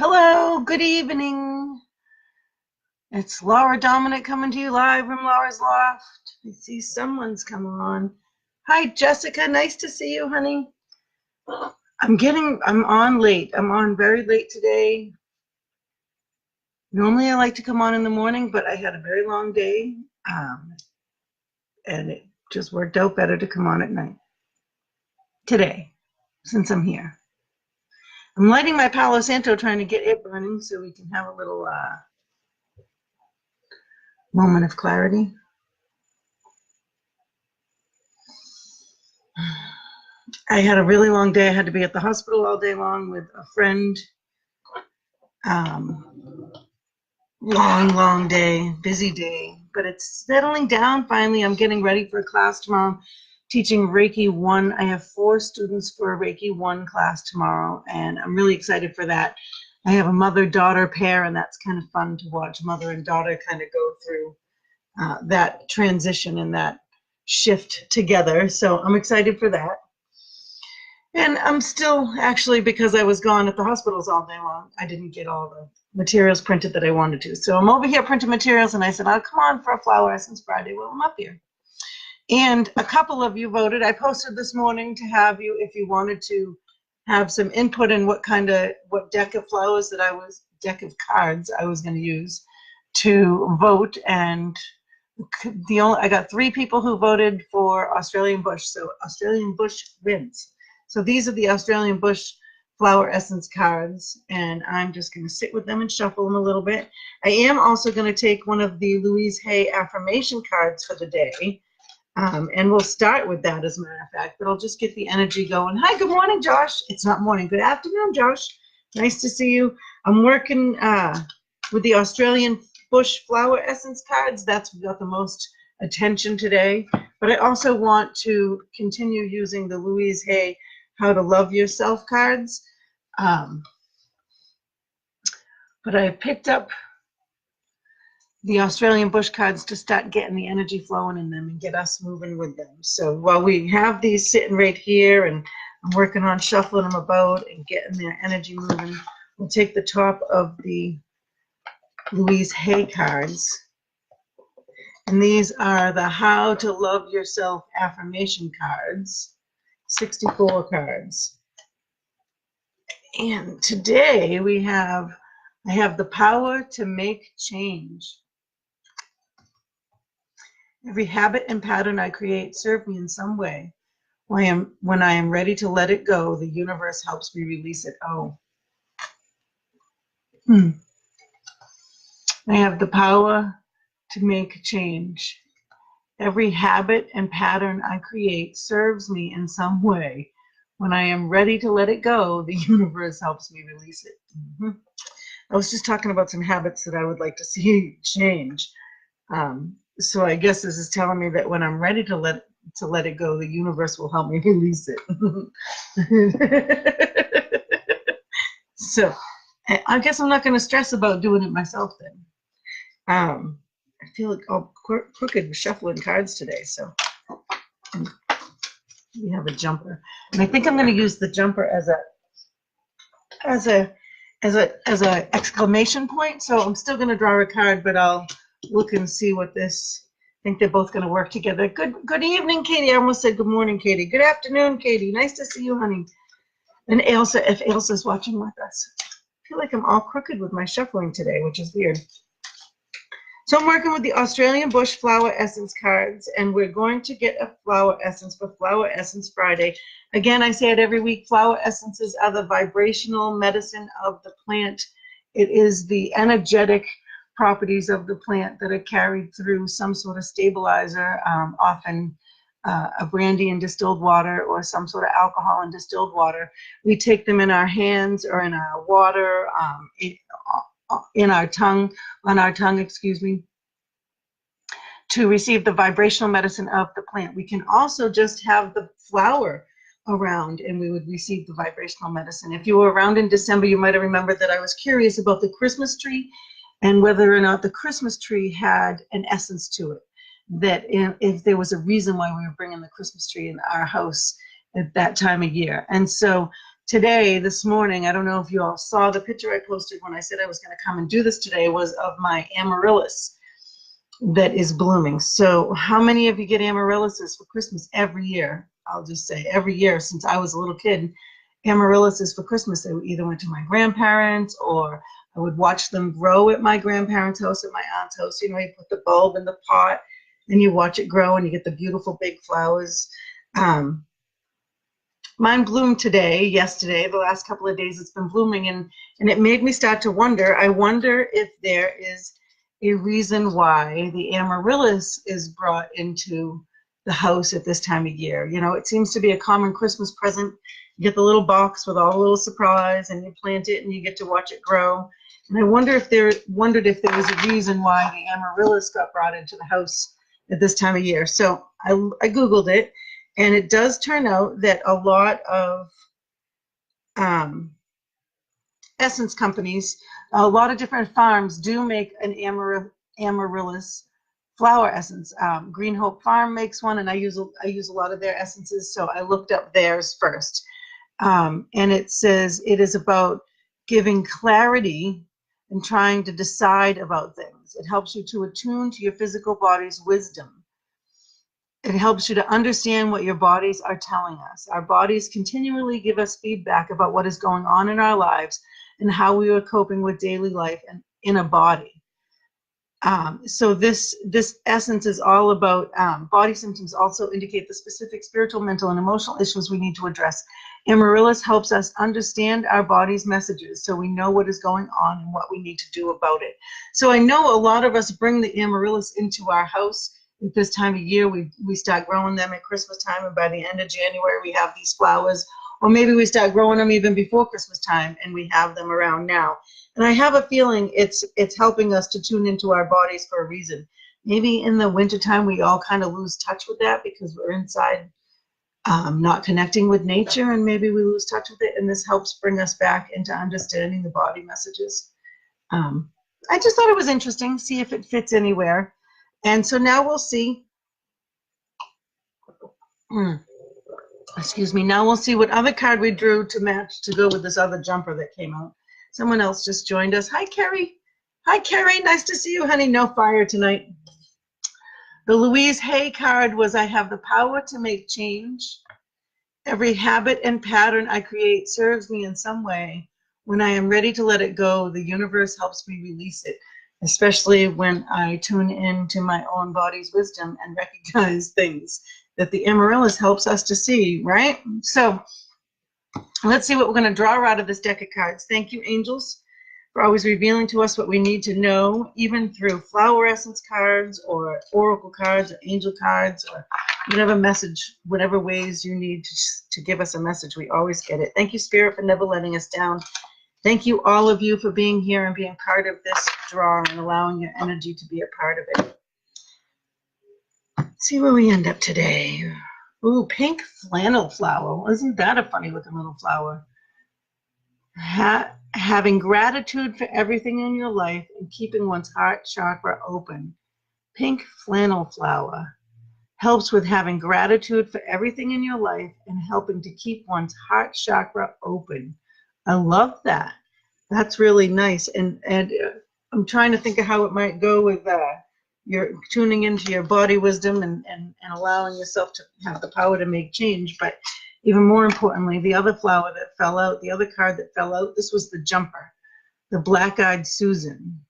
Hello, good evening. It's Laura Dominic coming to you live from Laura's Loft. I see someone's come on. Hi, Jessica. Nice to see you, honey. I'm on late. I'm on very late today. Normally I like to come on in the morning, but I had a very long day, and it just worked out better to come on at night today, since I'm here. I'm lighting my Palo Santo, trying to get it burning so we can have a little moment of clarity. I had a really long day. I had to be at the hospital all day long with a friend. Long day, busy day, but it's settling down finally. I'm getting ready for a class tomorrow, teaching Reiki 1. I have 4 students for a Reiki 1 class tomorrow, and I'm really excited for that. I have a mother-daughter pair, and that's kind of fun to watch mother and daughter kind of go through that transition and that shift together. So I'm excited for that. And I'm still, actually, because I was gone at the hospitals all day long, I didn't get all the materials printed that I wanted to. So I'm over here printing materials, and I said, I'll come on for a Flower Essence Friday while I'm up here. And a couple of you voted. I posted this morning to have you, if you wanted to have some input in what deck of flowers deck of cards I was going to use to vote. And I got 3 people who voted for Australian Bush. So Australian Bush wins. So these are the Australian Bush Flower Essence cards, and I'm just going to sit with them and shuffle them a little bit. I am also going to take one of the Louise Hay affirmation cards for the day, and we'll start with that, as a matter of fact, but I'll just get the energy going. Hi, good morning, Josh. It's not morning. Good afternoon, Josh. Nice to see you. I'm working with the Australian Bush Flower Essence cards. That's got the most attention today, but I also want to continue using the Louise Hay How to Love Yourself cards. But I picked up the Australian Bush cards to start getting the energy flowing in them and get us moving with them. So while we have these sitting right here and I'm working on shuffling them about and getting their energy moving, we'll take the top of the Louise Hay cards. And these are the How to Love Yourself affirmation cards, 64 cards. And today I have the power to make change. Every habit and pattern I create serve me in some way. When I am ready to let it go, the universe helps me release it. I have the power to make change. Every habit and pattern I create serves me in some way. When I am ready to let it go, the universe helps me release it. I was just talking about some habits that I would like to see change. So I guess this is telling me that when I'm ready to let it go, the universe will help me release it. So I guess I'm not going to stress about doing it myself then. I feel like all crooked shuffling cards today, so we have a jumper, and I think I'm going to use the jumper as a exclamation point. So I'm still going to draw a card, but I'll look and see what this. I think they're both going to work together. Good evening, Katie. I almost said good morning, Katie. Good afternoon, Katie. Nice to see you, honey. And Ailsa, if Ailsa's watching with us. I feel like I'm all crooked with my shuffling today, which is weird. So I'm working with the Australian Bush Flower Essence cards, and we're going to get a flower essence for Flower Essence Friday. Again, I say it every week, flower essences are the vibrational medicine of the plant. It is the energetic properties of the plant that are carried through some sort of stabilizer, often a brandy and distilled water or some sort of alcohol and distilled water. We take them in our hands or in our water, on our tongue, to receive the vibrational medicine of the plant. We can also just have the flower around and we would receive the vibrational medicine. If you were around in December, you might have remembered that I was curious about the Christmas tree and whether or not the Christmas tree had an essence to it, that if there was a reason why we were bringing the Christmas tree in our house at that time of year. And so today, this morning, I don't know if you all saw the picture I posted when I said I was going to come and do this today, was of my amaryllis that is blooming. So how many of you get amaryllis for Christmas every year? I'll just say every year since I was a little kid, amaryllis for Christmas. They either went to my grandparents or I would watch them grow at my grandparents' house, at my aunt's house. You know, you put the bulb in the pot and you watch it grow and you get the beautiful big flowers. Mine bloomed yesterday, the last couple of days it's been blooming, and it made me start to wonder. I wonder if there is a reason why the amaryllis is brought into the house at this time of year. You know, it seems to be a common Christmas present. You get the little box with all the little surprise, and you plant it, and you get to watch it grow. And I wondered if there was a reason why the amaryllis got brought into the house at this time of year. So I Googled it. And it does turn out that a lot of essence companies, a lot of different farms do make an amaryllis flower essence. Green Hope Farm makes one, and I use a lot of their essences, so I looked up theirs first. And it says it is about giving clarity and trying to decide about things. It helps you to attune to your physical body's wisdom. It helps you to understand what your bodies are telling us. Our bodies continually give us feedback about what is going on in our lives and how we are coping with daily life and in a body. So this essence is all about body symptoms also indicate the specific spiritual, mental, and emotional issues we need to address. Amaryllis helps us understand our body's messages so we know what is going on and what we need to do about it. So I know a lot of us bring the amaryllis into our house at this time of year. We start growing them at Christmas time, and by the end of January we have these flowers. Or maybe we start growing them even before Christmas time and we have them around now. And I have a feeling it's helping us to tune into our bodies for a reason. Maybe in the wintertime we all kind of lose touch with that because we're inside not connecting with nature, and maybe we lose touch with it, and this helps bring us back into understanding the body messages. I just thought it was interesting, see if it fits anywhere. And so now we'll see. Excuse me. Now we'll see what other card we drew to match to go with this other jumper that came out. Someone else just joined us. Hi, Carrie. Hi, Carrie. Nice to see you, honey. No fire tonight. The Louise Hay card was, I have the power to make change. Every habit and pattern I create serves me in some way. When I am ready to let it go, the universe helps me release it, especially when I tune into my own body's wisdom and recognize things that the amaryllis helps us to see, right? So let's see what we're going to draw out of this deck of cards. Thank you, angels, for always revealing to us what we need to know, even through flower essence cards or oracle cards or angel cards or whatever message, whatever ways you need to give us a message. We always get it. Thank you, Spirit, for never letting us down. Thank you, all of you, for being here and being part of this draw and allowing your energy to be a part of it. Let's see where we end up today. Ooh, pink flannel flower. Isn't that a funny looking little flower? Having gratitude for everything in your life and keeping one's heart chakra open. Pink flannel flower helps with having gratitude for everything in your life and helping to keep one's heart chakra open. I love that. That's really nice. And I'm trying to think of how it might go with you're tuning into your body wisdom and allowing yourself to have the power to make change. But even more importantly, the other flower that fell out, the other card that fell out, this was the jumper, the black-eyed Susan,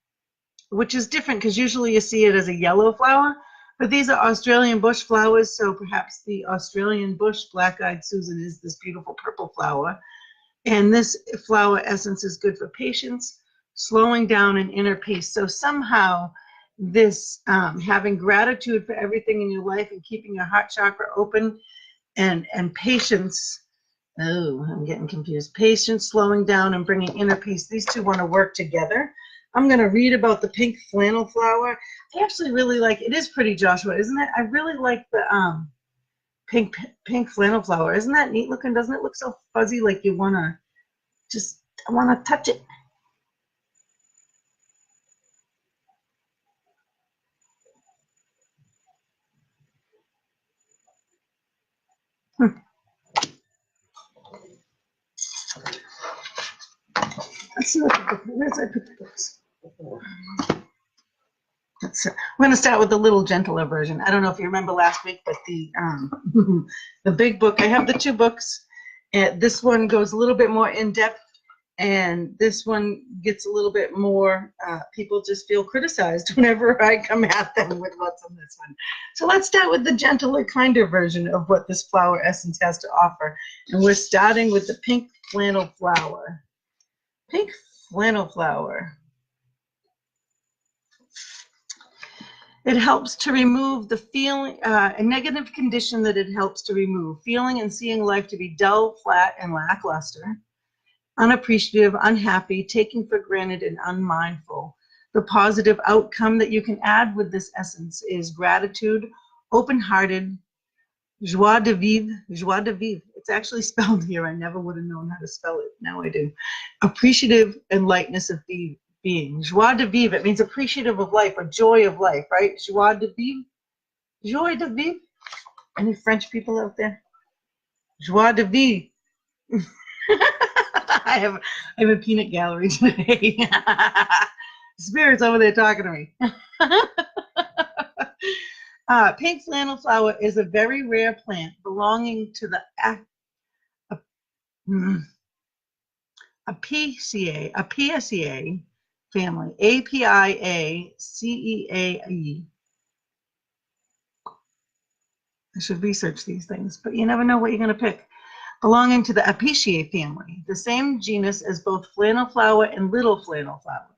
which is different because usually you see it as a yellow flower, but these are Australian bush flowers, so perhaps the Australian bush black-eyed Susan is this beautiful purple flower. And this flower essence is good for patience, slowing down, and inner peace. So somehow this having gratitude for everything in your life and keeping your heart chakra open and patience. Oh, I'm getting confused. Patience, slowing down, and bringing inner peace. These two want to work together. I'm going to read about the pink flannel flower. I actually really like it. It is pretty, Joshua, isn't it? I really like the pink flannel flower. Isn't that neat looking? Doesn't it look so fuzzy, like you want to just touch it? Let's see what the book, where's I put the books? I'm going to start with the little gentler version. I don't know if you remember last week, but the the big book, I have the two books. And this one goes a little bit more in depth, and this one gets a little bit more, people just feel criticized whenever I come at them with what's in this one. So let's start with the gentler, kinder version of what this flower essence has to offer. And we're starting with the pink flannel flower. Pink flannel flower. It helps to remove the feeling, a negative condition that it helps to remove, feeling and seeing life to be dull, flat, and lackluster, unappreciative, unhappy, taking for granted, and unmindful. The positive outcome that you can add with this essence is gratitude, open-hearted, joie de vivre, joie de vivre. It's actually spelled here. I never would have known how to spell it. Now I do. Appreciative and lightness of being. Joie de vivre, it means appreciative of life or joy of life, right? Joie de vivre. Joie de vivre. Any French people out there? Joie de vivre. I have a peanut gallery today. Spirit's over there talking to me. Pink flannel flower is a very rare plant belonging to the Apiaceae family, Apiaceae. I should research these things, but you never know what you're going to pick. Belonging to the Apiaceae family, the same genus as both flannel flower and little flannel flower.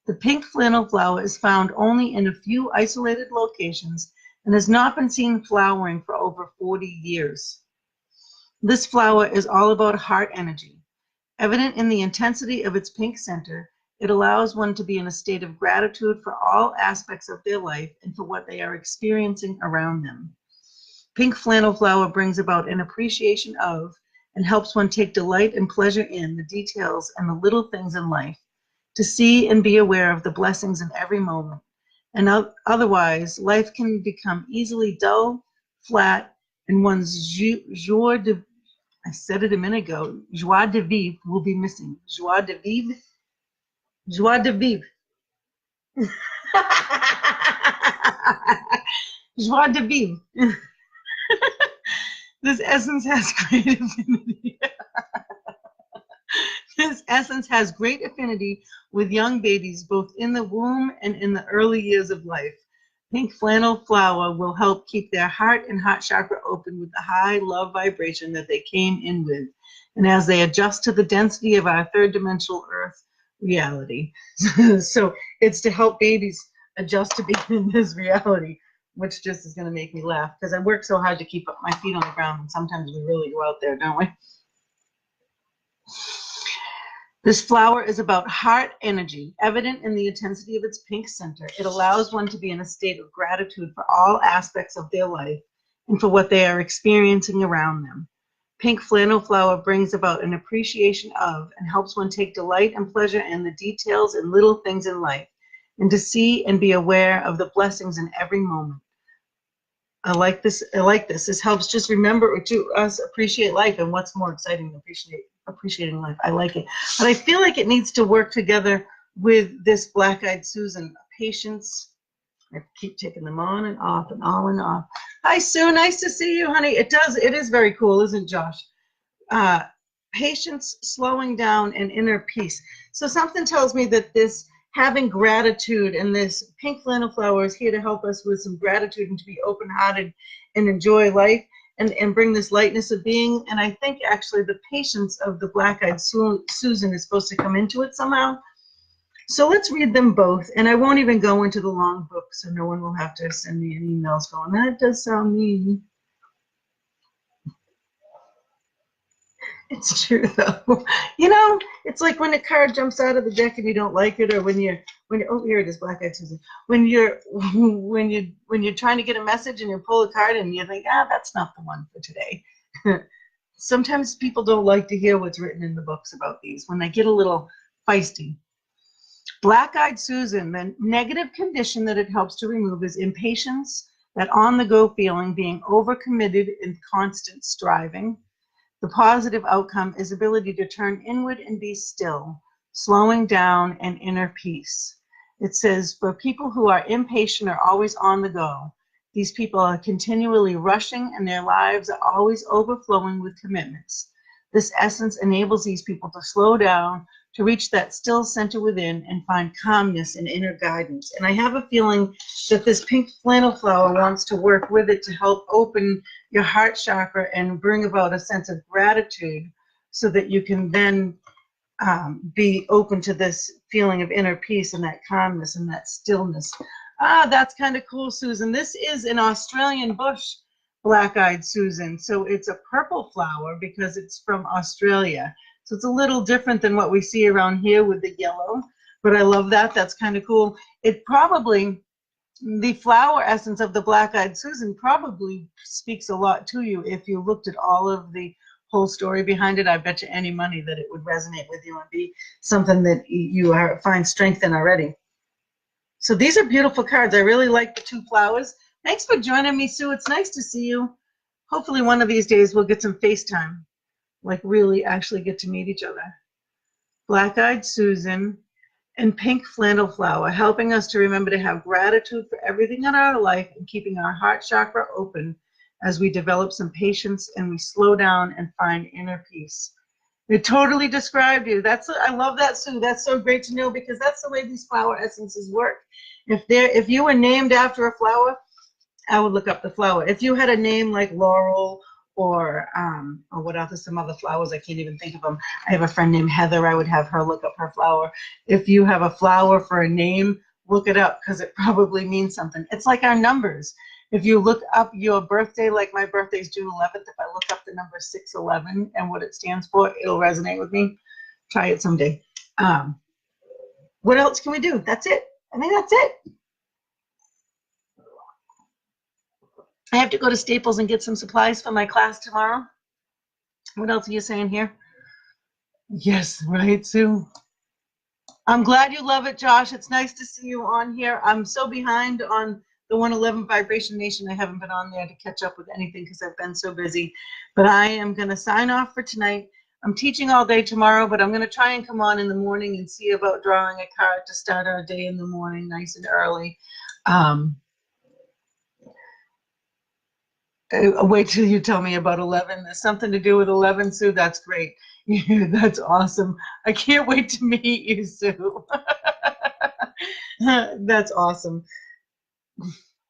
The pink flannel flower is found only in a few isolated locations and has not been seen flowering for over 40 years. This flower is all about heart energy. Evident in the intensity of its pink center, it allows one to be in a state of gratitude for all aspects of their life and for what they are experiencing around them. Pink flannel flower brings about an appreciation of and helps one take delight and pleasure in the details and the little things in life, to see and be aware of the blessings in every moment. And otherwise, life can become easily dull, flat, and one's joie de, I said it a minute ago, joie de vivre will be missing. Joie de vivre. Joie de vivre. Joie de vivre. This essence has great affinity. This essence has great affinity with young babies, both in the womb and in the early years of life. Pink flannel flower will help keep their heart and heart chakra open with the high love vibration that they came in with. And as they adjust to the density of our third dimensional earth reality. So it's to help babies adjust to being in this reality, which just is going to make me laugh because I work so hard to keep up my feet on the ground, and sometimes we really go out there, don't we? This flower is about heart energy, evident in the intensity of its pink center. It allows one to be in a state of gratitude for all aspects of their life and for what they are experiencing around them. Pink flannel flower brings about an appreciation of and helps one take delight and pleasure in the details and little things in life, and to see and be aware of the blessings in every moment. I like this. This helps just remember to us appreciate life, and what's more exciting than appreciating life. I like it. But I feel like it needs to work together with this Black-Eyed Susan. Patience. I keep taking them on and off and on and off. Hi, Sue. Nice to see you, honey. It is very cool, isn't it, Josh? Patience, slowing down, and inner peace. So something tells me that this having gratitude, and this pink flannel flower is here to help us with some gratitude and to be open-hearted and enjoy life and bring this lightness of being. And I think actually the patience of the Black-Eyed Susan is supposed to come into it somehow. So let's read them both. And I won't even go into the long book, so no one will have to send me any emails going, that does sound mean. It's true though. You know, it's like when a card jumps out of the deck and you don't like it, or when you're oh, here it is, Black-Eyed Susan. When you're trying to get a message and you pull a card and you think, that's not the one for today. Sometimes people don't like to hear what's written in the books about these when they get a little feisty. Black-Eyed Susan, the negative condition that it helps to remove is impatience, that on-the-go feeling, being overcommitted and constant striving. The positive outcome is ability to turn inward and be still. slowing down, and inner peace. It says, for people who are impatient or always on the go, these people are continually rushing and their lives are always overflowing with commitments. This essence enables these people to slow down, to reach that still center within and find calmness and inner guidance. And I have a feeling that this pink flannel flower wants to work with it to help open your heart chakra and bring about a sense of gratitude so that you can then be open to this feeling of inner peace and that calmness and that stillness. That's kind of cool, Susan. This is an Australian bush black-eyed Susan. So it's a purple flower because it's from Australia. So it's a little different than what we see around here with the yellow, but I love that. That's kind of cool. It probably, the flower essence of the black-eyed Susan probably speaks a lot to you if you looked at all of the whole story behind it. I bet you any money that it would resonate with you and be something that you find strength in already. So these are beautiful cards. I really like the two flowers. Thanks for joining me, Sue. It's nice to see you. Hopefully one of these days we'll get some FaceTime, like really actually get to meet each other. Black-eyed Susan and pink flannel flower, helping us to remember to have gratitude for everything in our life and keeping our heart chakra open as we develop some patience and we slow down and find inner peace. It totally described you. I love that, Sue. That's so great to know because that's the way these flower essences work. If you were named after a flower, I would look up the flower. If you had a name like Laurel or what else? Some other flowers, I can't even think of them. I have a friend named Heather. I would have her look up her flower. If you have a flower for a name, look it up because it probably means something. It's like our numbers. If you look up your birthday, like my birthday is June 11th, if I look up the number 611 and what it stands for, it'll resonate with me. Try it someday. What else can we do? That's it. I think that's it. I have to go to Staples and get some supplies for my class tomorrow. What else are you saying here? Yes, right, Sue. I'm glad you love it, Josh. It's nice to see you on here. I'm so behind on the 111 Vibration Nation. I haven't been on there to catch up with anything because I've been so busy. But I am going to sign off for tonight. I'm teaching all day tomorrow, but I'm going to try and come on in the morning and see about drawing a card to start our day in the morning nice and early. Wait till you tell me about 11. There's something to do with 11, Sue. That's great. That's awesome. I can't wait to meet you, Sue. That's awesome.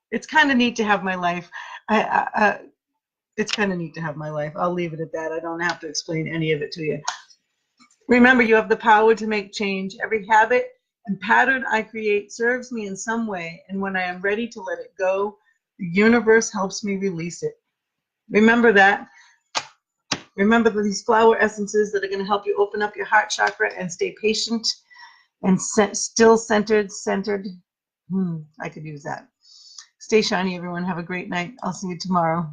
It's kind of neat to have my life. It's kind of neat to have my life. I'll leave it at that. I don't have to explain any of it to you. Remember, you have the power to make change. Every habit and pattern I create serves me in some way, and when I am ready to let it go, the universe helps me release it. Remember that. Remember these flower essences that are going to help you open up your heart chakra and stay patient and still centered. I could use that. Stay shiny, everyone. Have a great night. I'll see you tomorrow.